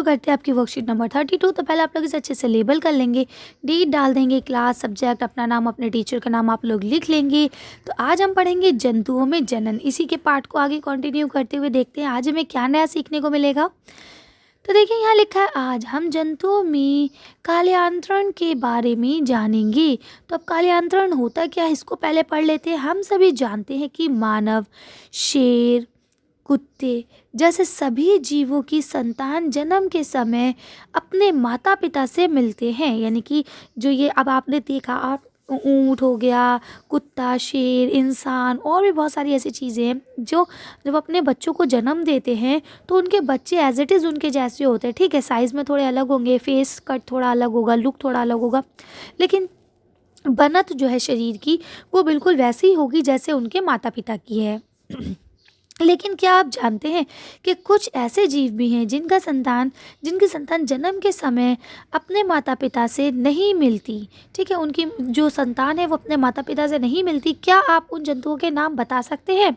करते हैं आपकी वर्कशीट नंबर 32। तो पहले आप लोग इसे अच्छे से लेबल कर लेंगे, डेट डाल देंगे, क्लास, सब्जेक्ट, अपना नाम, अपने टीचर का नाम आप लोग लिख लेंगे। तो आज हम पढ़ेंगे जंतुओं में जनन। इसी के पार्ट को आगे कंटिन्यू करते हुए देखते हैं आज हमें क्या नया सीखने को मिलेगा। तो देखिए यहाँ लिखा है आज हम जंतुओं में काल्यान्तरण के बारे में जानेंगे। तो अब काल्यान्तरण होता क्या है इसको पहले पढ़ लेते हैं। हम सभी जानते हैं कि मानव, शेर, कुत्ते जैसे सभी जीवों की संतान जन्म के समय अपने माता पिता से मिलते हैं। यानी कि जो ये अब आपने देखा, आप ऊँट हो गया, कुत्ता, शेर, इंसान और भी बहुत सारी ऐसी चीज़ें हैं जो जब अपने बच्चों को जन्म देते हैं तो उनके बच्चे एज इट इज़ उनके जैसे होते हैं। ठीक है, साइज़ में थोड़े अलग होंगे, फेस कट थोड़ा अलग होगा, लुक थोड़ा अलग होगा, लेकिन बनत जो है शरीर की वो बिल्कुल वैसी ही होगी जैसे उनके माता पिता की है। लेकिन क्या आप जानते हैं कि कुछ ऐसे जीव भी हैं जिनकी संतान जन्म के समय अपने माता पिता से नहीं मिलती। ठीक है, उनकी जो संतान है वो अपने माता पिता से नहीं मिलती। क्या आप उन जंतुओं के नाम बता सकते हैं?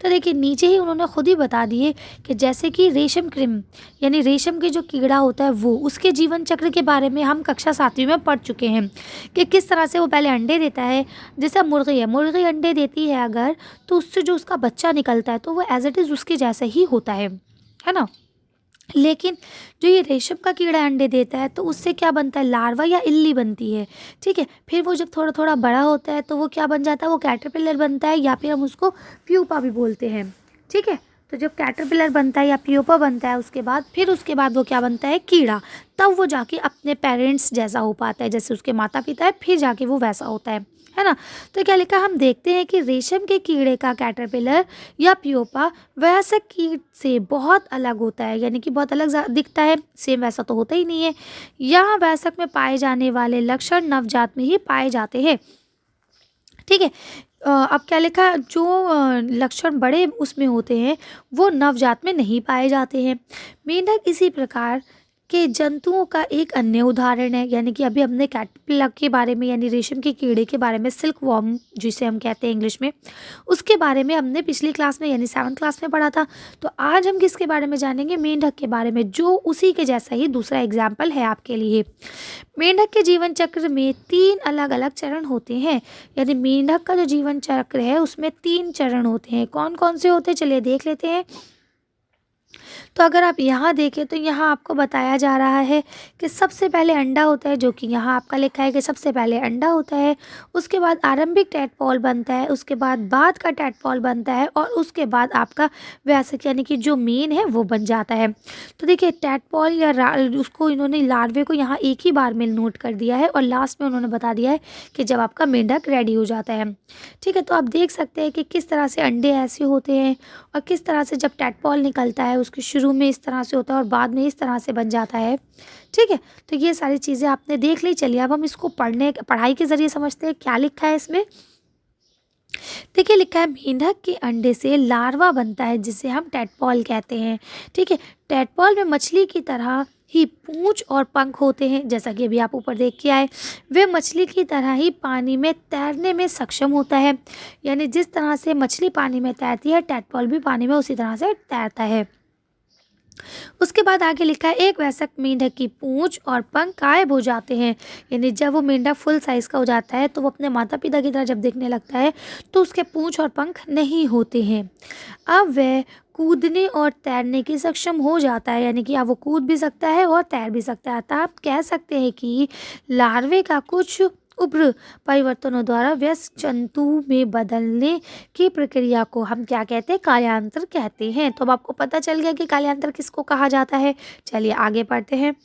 तो देखिए नीचे ही उन्होंने खुद ही बता दिए कि जैसे कि रेशम कृमि यानी रेशम के जो कीड़ा होता है वो, उसके जीवन चक्र के बारे में हम कक्षा 7वीं में पढ़ चुके हैं कि किस तरह से वो पहले अंडे देता है। जैसे मुर्गी है, मुर्गी अंडे देती है अगर, तो उससे जो उसका बच्चा निकलता है तो वो एज इट इज़ उसके जैसा ही होता है ना। लेकिन जो ये रेशम का कीड़ा अंडे देता है तो उससे क्या बनता है, लार्वा या इल्ली बनती है। ठीक है, फिर वो जब थोड़ा थोड़ा बड़ा होता है तो वो क्या बन जाता है, वो कैटरपिलर बनता है या फिर हम उसको प्यूपा भी बोलते हैं। ठीक है, तो जब कैटरपिलर बनता है या प्यूपा बनता है उसके बाद वो क्या बनता है, कीड़ा। तब वो जाके अपने पेरेंट्स जैसा हो पाता है, जैसे उसके माता पिता है, फिर जाके वो वैसा होता है ना। तो क्या लिखा, हम देखते हैं कि रेशम के कीड़े का कैटरपिलर या प्यूपा वयस्क कीट से बहुत अलग होता है, यानी कि बहुत अलग दिखता है। सेम वैसा तो होता ही नहीं है। यहाँ वयस्क में पाए जाने वाले लक्षण नवजात में ही पाए जाते हैं। ठीक है, अब क्या लिखा, जो लक्षण बड़े उसमें होते हैं वो नवजात में नहीं पाए जाते हैं। मेंढक इसी प्रकार के जंतुओं का एक अन्य उदाहरण है। यानी कि अभी हमने कैटरपिलर के बारे में यानी रेशम के कीड़े के बारे में, सिल्क वॉर्म जिसे हम कहते हैं इंग्लिश में, उसके बारे में हमने पिछली क्लास में यानी 7th क्लास में पढ़ा था। तो आज हम किसके बारे में जानेंगे, मेंढक के बारे में, जो उसी के जैसा ही दूसरा एग्जाम्पल है आपके लिए। मेंढक के जीवन चक्र में 3 अलग अलग चरण होते हैं। यानी मेंढक का जो जीवन चक्र है उसमें 3 चरण होते हैं। कौन कौन से होते हैं चलिए देख लेते हैं। तो अगर आप यहाँ देखें तो यहाँ आपको बताया जा रहा है कि सबसे पहले अंडा होता है, जो कि यहाँ आपका लिखा है कि सबसे पहले अंडा होता है। उसके बाद आरंभिक टैडपोल बनता है, उसके बाद का टैडपोल बनता है और उसके बाद आपका वयस्क यानी कि जो मेन है वो बन जाता है। तो देखिए टैडपोल या उसको इन्होंने लार्वे को यहाँ एक ही बार में नोट कर दिया है और लास्ट में उन्होंने बता दिया है कि जब आपका मेंढक रेडी हो जाता है। ठीक है, तो आप देख सकते हैं कि किस तरह से अंडे ऐसे होते हैं और किस तरह से जब टैडपोल निकलता है उसके शुरू में इस तरह से होता है और बाद में इस तरह से बन जाता है। ठीक है, तो ये सारी चीज़ें आपने देख ली। चलिए अब हम इसको पढ़ाई के ज़रिए समझते हैं क्या लिखा है इसमें। देखिए लिखा है मेंढक के अंडे से लार्वा बनता है जिसे हम टैडपोल कहते हैं। ठीक है, टैडपोल में मछली की तरह ही पूंछ और पंख होते हैं, जैसा कि अभी आप ऊपर देख के आए। वे मछली की तरह ही पानी में तैरने में सक्षम होता है। यानी जिस तरह से मछली पानी में तैरती है टैडपोल भी पानी में उसी तरह से तैरता है। उसके बाद आगे लिखा है एक वयस्क मेंढक की पूंछ और पंख गायब हो जाते हैं। यानी जब वो मेंढक फुल साइज का हो जाता है तो वो अपने माता पिता की तरह जब दिखने लगता है तो उसके पूंछ और पंख नहीं होते हैं। अब वह कूदने और तैरने की सक्षम हो जाता है, यानी कि अब वो कूद भी सकता है और तैर भी सकता है। तो आप कह सकते हैं कि लार्वे का कुछ उग्र परिवर्तनों द्वारा वयस्क जंतु में बदलने की प्रक्रिया को हम क्या कहते हैं, कालांतर कहते हैं। तो अब आपको पता चल गया कि कालांतर किसको कहा जाता है। चलिए आगे पढ़ते हैं।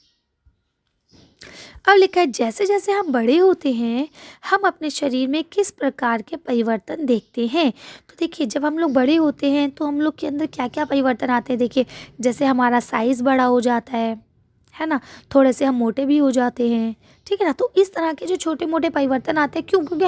अब लिखा है जैसे जैसे हम बड़े होते हैं हम अपने शरीर में किस प्रकार के परिवर्तन देखते हैं। तो देखिए जब हम लोग बड़े होते हैं तो हम लोग के अंदर क्या क्या परिवर्तन आते हैं। देखिए जैसे हमारा साइज़ बड़ा हो जाता है ना, थोड़े से हम मोटे भी हो जाते हैं। ठीक ठीक है ना। तो इस तरह के जो छोटे मोटे परिवर्तन आते हैं, क्यों? क्योंकि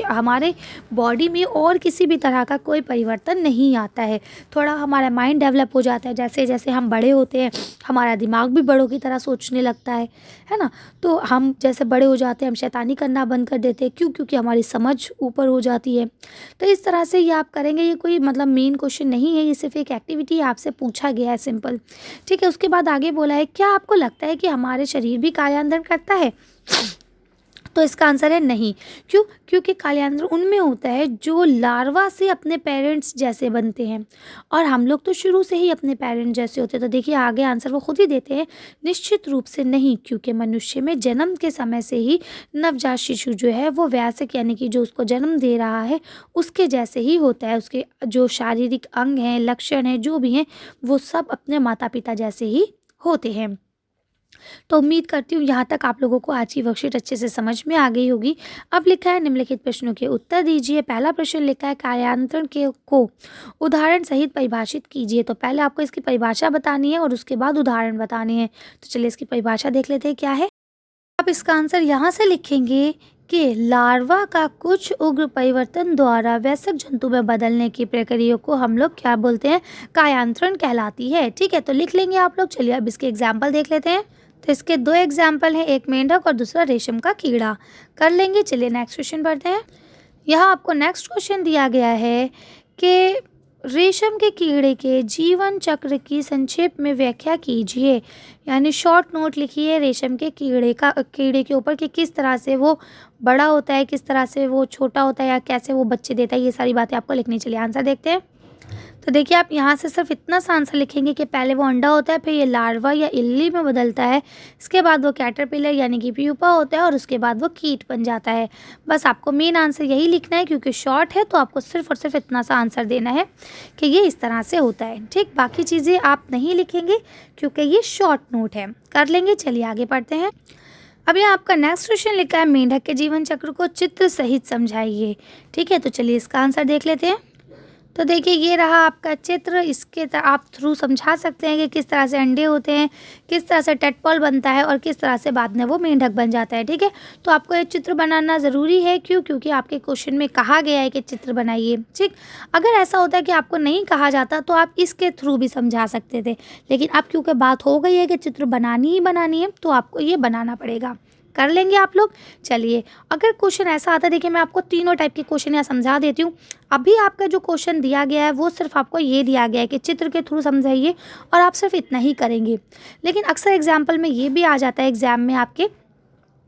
हमारे बॉडी में और किसी भी तरह का कोई परिवर्तन नहीं आता है। थोड़ा हमारा माइंड डेवलप हो जाता है, जैसे जैसे हम बड़े होते हैं हमारा दिमाग भी बड़ों की तरह सोचने लगता है ना। तो हम जैसे बड़े हो जाते हैं हम शैतानी करना बंद कर देते हैं, क्यों? क्योंकि हमारी समझ ऊपर हो जाती है। तो इस तरह से ये आप करेंगे, ये कोई मतलब मेन क्वेश्चन नहीं है, ये सिर्फ एक एक्टिविटी आपसे पूछा गया है, सिंपल। ठीक है, उसके बाद आगे बोला है, क्या आपको लगता है कि हमारे शरीर भी कार्यान्वयन करता है? तो इसका आंसर है नहीं। क्यों? क्योंकि कालियांद्र उनमें होता है जो लार्वा से अपने पेरेंट्स जैसे बनते हैं, और हम लोग तो शुरू से ही अपने पेरेंट्स जैसे होते हैं। तो देखिए आगे आंसर वो खुद ही देते हैं, निश्चित रूप से नहीं, क्योंकि मनुष्य में जन्म के समय से ही नवजात शिशु जो है वो वयस्क यानी कि जो उसको जन्म दे रहा है उसके जैसे ही होता है। उसके जो शारीरिक अंग हैं, लक्षण हैं, जो भी हैं, वो सब अपने माता पिता जैसे ही होते हैं। तो उम्मीद करती हूँ यहाँ तक आप लोगों को आज की वर्कशीट अच्छे से समझ में आ गई होगी। अब लिखा है निम्नलिखित प्रश्नों के उत्तर दीजिए। पहला प्रश्न लिखा है कार्यान्वयन के को उदाहरण सहित परिभाषित कीजिए। तो पहले आपको इसकी परिभाषा बतानी है और उसके बाद उदाहरण बताने हैं। तो चलिए इसकी परिभाषा देख लेते हैं क्या है। आप इसका आंसर यहाँ से लिखेंगे कि लार्वा का कुछ उग्र परिवर्तन द्वारा वयस्क जंतु में बदलने की प्रक्रिया को हम लोग क्या बोलते हैं? कार्यान्वयन कहलाती है। ठीक है, तो लिख लेंगे आप लोग। चलिए अब इसके एग्जाम्पल देख लेते हैं। तो इसके दो एग्जाम्पल हैं, एक मेंढक और दूसरा रेशम का कीड़ा। कर लेंगे। चलिए नेक्स्ट क्वेश्चन पढ़ते हैं। यहाँ आपको नेक्स्ट क्वेश्चन दिया गया है कि रेशम के कीड़े के जीवन चक्र की संक्षेप में व्याख्या कीजिए, यानी शॉर्ट नोट लिखिए रेशम के कीड़े के ऊपर कि किस तरह से वो बड़ा होता है, किस तरह से वो छोटा होता है, या कैसे वो बच्चे देता है। ये सारी बातें आपको लिखनी। चलिए आंसर देखते हैं। तो देखिए आप यहाँ से सिर्फ इतना सा आंसर लिखेंगे कि पहले वो अंडा होता है, फिर ये लार्वा या इल्ली में बदलता है, इसके बाद वो कैटरपिलर यानी कि प्यूपा होता है, और उसके बाद वो कीट बन जाता है। बस आपको मेन आंसर यही लिखना है, क्योंकि शॉर्ट है तो आपको सिर्फ और सिर्फ इतना सा आंसर देना है कि ये इस तरह से होता है। ठीक, बाकी चीज़ें आप नहीं लिखेंगे क्योंकि ये शॉर्ट नोट है। कर लेंगे। चलिए आगे पढ़ते हैं। अब यहाँ आपका नेक्स्ट क्वेश्चन लिखा है मेंढक के जीवन चक्र को चित्र सहित समझाइए। ठीक है, तो चलिए इसका आंसर देख लेते हैं। तो देखिए ये रहा आपका चित्र। इसके आप थ्रू समझा सकते हैं कि किस तरह से अंडे होते हैं, किस तरह से टेडपोल बनता है, और किस तरह से बाद में वो मेंढक बन जाता है। ठीक है, तो आपको ये चित्र बनाना ज़रूरी है। क्यों? क्योंकि आपके क्वेश्चन में कहा गया है कि चित्र बनाइए। ठीक, अगर ऐसा होता है कि आपको नहीं कहा जाता तो आप इसके थ्रू भी समझा सकते थे, लेकिन अब क्योंकि बात हो गई है कि चित्र बनानी ही बनानी है तो आपको ये बनाना पड़ेगा। कर लेंगे आप लोग। चलिए अगर क्वेश्चन ऐसा आता है, देखिए मैं आपको तीनों टाइप के क्वेश्चन यहाँ समझा देती हूँ। अभी आपका जो क्वेश्चन दिया गया है वो सिर्फ आपको ये दिया गया है कि चित्र के थ्रू समझाइए, और आप सिर्फ इतना ही करेंगे। लेकिन अक्सर एग्जाम्पल में ये भी आ जाता है एग्जाम में आपके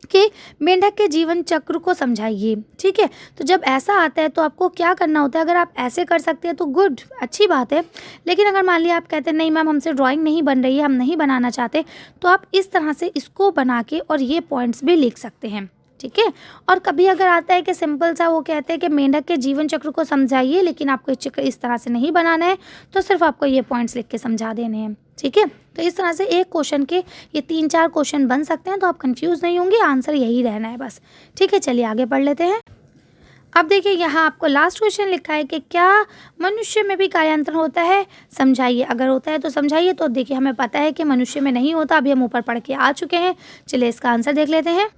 कि मेंढक के जीवन चक्र को समझाइए। ठीक है, तो जब ऐसा आता है तो आपको क्या करना होता है? अगर आप ऐसे कर सकते हैं तो गुड, अच्छी बात है। लेकिन अगर मान लिया आप कहते हैं नहीं मैम हमसे ड्राइंग नहीं बन रही है, हम नहीं बनाना चाहते, तो आप इस तरह से इसको बना के और ये पॉइंट्स भी लिख सकते हैं। ठीक है, और कभी अगर आता है कि सिंपल सा वो कहते हैं कि मेंढक के जीवन चक्र को समझाइए, लेकिन आपको चक्र इस तरह से नहीं बनाना है, तो सिर्फ आपको ये पॉइंट्स लिख के समझा देने हैं। ठीक है, तो इस तरह से एक क्वेश्चन के ये 3-4 क्वेश्चन बन सकते हैं, तो आप कंफ्यूज नहीं होंगे, आंसर यही रहना है बस। ठीक है, चलिए आगे पढ़ लेते हैं। अब देखिए यहाँ आपको लास्ट क्वेश्चन लिखा है कि क्या मनुष्य में भी कार्यान्वयन होता है? समझाइए। अगर होता है तो समझाइए। तो देखिए हमें पता है कि मनुष्य में नहीं होता, अभी हम ऊपर पढ़ के आ चुके हैं। चलिए इसका आंसर देख लेते हैं।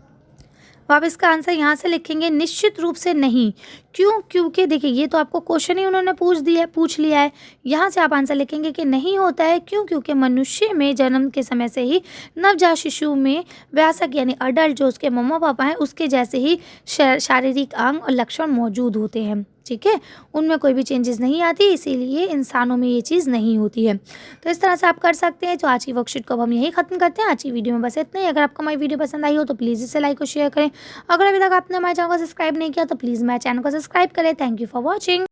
आप इसका आंसर यहाँ से लिखेंगे निश्चित रूप से नहीं। क्यों? क्योंकि देखिए ये तो आपको क्वेश्चन ही उन्होंने पूछ लिया है। यहाँ से आप आंसर लिखेंगे कि नहीं होता है। क्यों? क्योंकि मनुष्य में जन्म के समय से ही नवजात शिशु में वयस्क यानी अडल्ट जो उसके मम्मा पापा हैं उसके जैसे ही शारीरिक अंग और लक्षण मौजूद होते हैं। ठीक है, उनमें कोई भी चेंजेस नहीं आती, इसीलिए इंसानों में ये चीज़ नहीं होती है। तो इस तरह से आप कर सकते हैं। तो आज की वर्कशीट को अब हम यही खत्म करते हैं। आज की वीडियो में बस इतना ही। अगर आपको हमारी वीडियो पसंद आई हो तो प्लीज़ इसे लाइक और शेयर करें। अगर अभी तक आपने हमारे चैनल को सब्सक्राइब नहीं किया तो प्लीज़ हमारे चैनल को सब्सक्राइब करें। Thank you for watching.